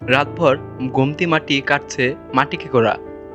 রাতভর গোমতী মাটি কাটছে মাটি খেকোড়া,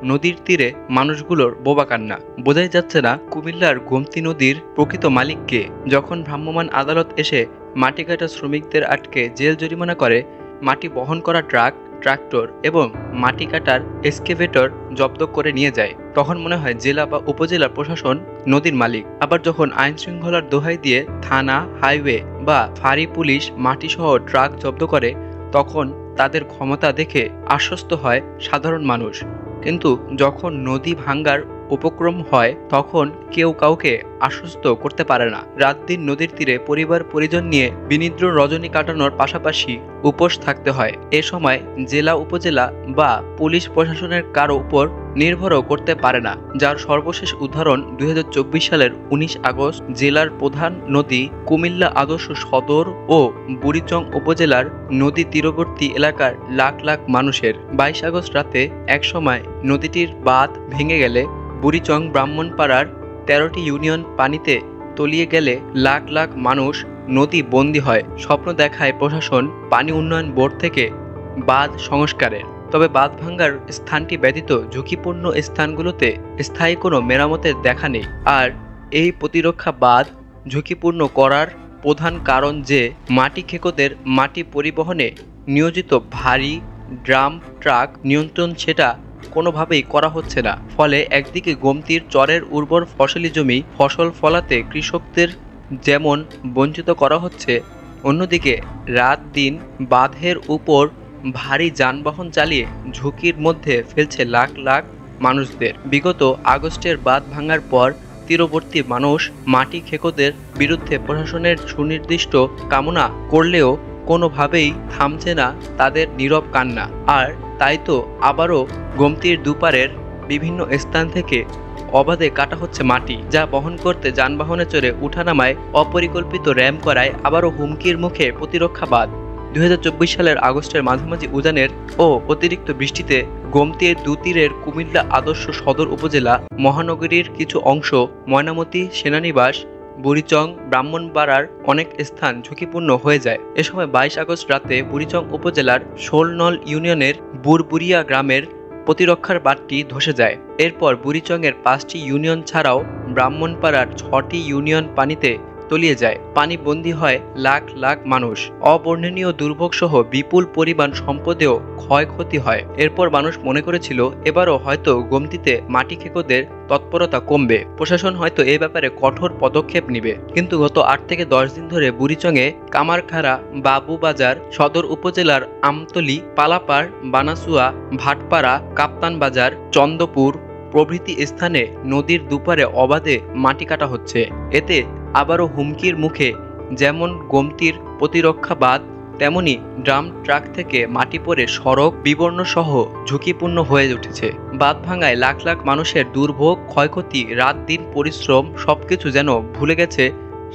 নদীর তীরে মানুষগুলোর বোবা কান্না। বোঝাই যাচ্ছে না কুমিল্লার গোমতী নদীর প্রকৃত মালিক কে। যখন ভ্রাম্যমাণ আদালত এসে মাটি কাটা শ্রমিকদের আটকে জেল জরিমানা করে, মাটি বহন করা ট্রাক, ট্রাক্টর এবং মাটি কাটার এক্সকেভেটর জব্দ করে নিয়ে যায়, তখন মনে হয় জেলা বা উপজেলা প্রশাসন নদীর মালিক। আবার যখন আইন শৃঙ্খলার দোহাই দিয়ে থানা, হাইওয়ে বা ফাঁড়ি পুলিশ মাটিসহ ট্রাক জব্দ করে, তখন তাদের ক্ষমতা দেখে আশ্বস্ত হয় সাধারণ মানুষ। কিন্তু যখন নদী ভাঙ্গার উপক্রম হয়, তখন কেউ কাউকে আশ্বস্ত করতে পারে না। রাত দিন নদীর তীরে পরিবার পরিজন নিয়ে বিনিদ্র রজনী কাটানোর পাশাপাশি উপোস থাকতে হয়। এ সময় জেলা, উপজেলা বা পুলিশ প্রশাসনের কারো উপর নির্ভরও করতে পারে না। যার সর্বশেষ উদাহরণ 2024 সালের 19 আগস্ট জেলার প্রধান নদী কুমিল্লা আদর্শ সদর ও বুড়িচং উপজেলার নদী তীরবর্তী এলাকার লাখ লাখ মানুষের। 22 আগস্ট রাতে একসময় নদীটির বাঁধ ভেঙে গেলে বুড়িচং ব্রাহ্মণপাড়ার 13টি ইউনিয়ন পানিতে তলিয়ে গেলে লাখ লাখ মানুষ নদী বন্দী হয়। স্বপ্ন দেখায় প্রশাসন, পানি উন্নয়ন বোর্ড থেকে বাঁধ সংস্কারের। তবে বাঁধ ভাঙ্গার স্থানটি ব্যতীত ঝুঁকিপূর্ণ স্থানগুলোতে স্থায়ী কোনো মেরামতের দেখা নেই। আর এই প্রতিরক্ষা বাঁধ ঝুঁকিপূর্ণ করার প্রধান কারণ যে মাটি খেকোদের মাটি পরিবহনে নিয়োজিত ভারী ড্রাম ট্রাক নিয়ন্ত্রণ সেটা কোনোভাবেই করা হচ্ছে না। ফলে একদিকে গোমতীর চরের উর্বর ফসলি জমি ফসল ফলাতে কৃষকদের যেমন বঞ্চিত করা হচ্ছে, অন্যদিকে রাত দিন বাঁধের উপর ভারী যানবাহন চালিয়ে ঝুঁকির মধ্যে ফেলছে লাখ লাখ মানুষদের। বিগত আগস্টের বাঁধ ভাঙার পর তীরবর্তী মানুষ মাটি খেকোদের বিরুদ্ধে প্রশাসনের সুনির্দিষ্ট কামনা করলেও কোনোভাবেই থামছে না তাদের নীরব কান্না। আর তাই তো আবারও গোমতীর দুপারের বিভিন্ন স্থান থেকে অবাধে কাটা হচ্ছে মাটি, যা বহন করতে যানবাহনে চড়ে উঠানামায় অপরিকল্পিত র্যাম করায় আবারও হুমকির মুখে প্রতিরক্ষা বাঁধ। 2024 সালের আগস্টের মাঝামাঝি উজানের ও অতিরিক্ত বৃষ্টিতে গোমতীর দুতীরের কুমিল্লা আদর্শ সদর উপজেলা, মহানগরীর কিছু অংশ, ময়নামতি সেনানিবাস, বুড়িচং, ব্রাহ্মণপাড়ার অনেক স্থান ঝুঁকিপূর্ণ হয়ে যায়। এ সময় 22 আগস্ট রাতে বুড়িচং উপজেলার শোলনল ইউনিয়নের বুরবুরিয়া গ্রামের প্রতিরক্ষার বাঁধটি ধসে যায়। এরপর বুড়িচংয়ের 5টি ইউনিয়ন ছাড়াও ব্রাহ্মণপাড়ার 6টি ইউনিয়ন পানিতে তলিয়ে যায়। পানি বন্দী হয় লাখ লাখ মানুষ। অবর্ণনীয় দুর্ভোগ সহ বিপুল পরিমাণ সম্পদেও ক্ষয়ক্ষতি হয়। এরপর মানুষ মনে করেছিল এবারও হয়তো গোমতীতে মাটি খেকোদের তৎপরতা কমবে, প্রশাসন হয়তো এ ব্যাপারে কঠোর পদক্ষেপ নেবে। কিন্তু গত 8 থেকে 10 দিন ধরে বুড়িচংয়ে কামারখাড়া, বাবুবাজার, সদর উপজেলার আমতলী, পালাপাড়, বানাসুয়া, ভাটপাড়া, কাপ্তান বাজার, চন্দপুর প্রভৃতি স্থানে নদীর দুপারে অবাধে মাটি কাটা হচ্ছে। এতে আবারও হুমকির মুখে যেমন গোমতীর প্রতিরক্ষা বাঁধ, তেমনি ড্রাম ট্রাক থেকে মাটি পড়ে সড়ক বিবর্ণ সহ ঝুঁকিপূর্ণ হয়ে উঠেছে। বাঁধ ভাঙায় লাখ লাখ মানুষের দুর্ভোগ, ক্ষয়ক্ষতি, রাত দিন পরিশ্রম সবকিছু যেন ভুলে গেছে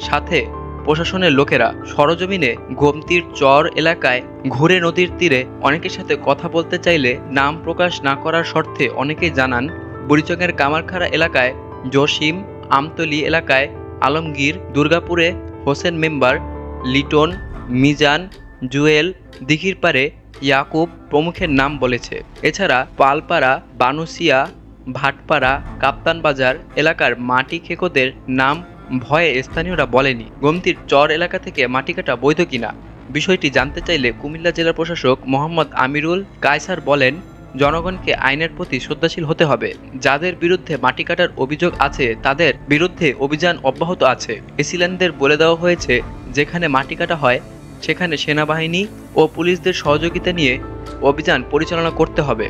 সাথে প্রশাসনের লোকেরা। সরজমিনে গোমতীর চর এলাকায় ঘুরে নদীর তীরে অনেকের সাথে কথা বলতে চাইলে নাম প্রকাশ না করার শর্তে অনেকেই জানান, বুড়িচংয়ের কামারখাড়া এলাকায় জসিম, আমতলী এলাকায় আলমগীর, দুর্গাপুরে হোসেন মেম্বার, লিটন, মিজান, জুয়েল, দিঘির পাড়ে ইয়াকুব প্রমুখের নাম বলেছে। এছাড়া পালপাড়া, বানুসিয়া, ভাটপাড়া, কাপ্তান বাজার এলাকার মাটি খেকোদের নাম ভয়ে স্থানীয়রা বলেনি। গোমতীর চর এলাকা থেকে মাটি কাটা বৈধ কিনা বিষয়টি জানতে চাইলে কুমিল্লা জেলা প্রশাসক মোহাম্মদ আমিরুল কায়সার বলেন, জনগণকে আইনের প্রতি শ্রদ্ধাশীল হতে হবে। যাদের বিরুদ্ধে মাটি কাটার অভিযোগ আছে তাদের বিরুদ্ধে অভিযান অব্যাহত আছে। এসিল্যান্ডদের বলে দেওয়া হয়েছে, যেখানে মাটি কাটা হয় সেখানে সেনাবাহিনী ও পুলিশদের সহযোগিতা নিয়ে অভিযান পরিচালনা করতে হবে।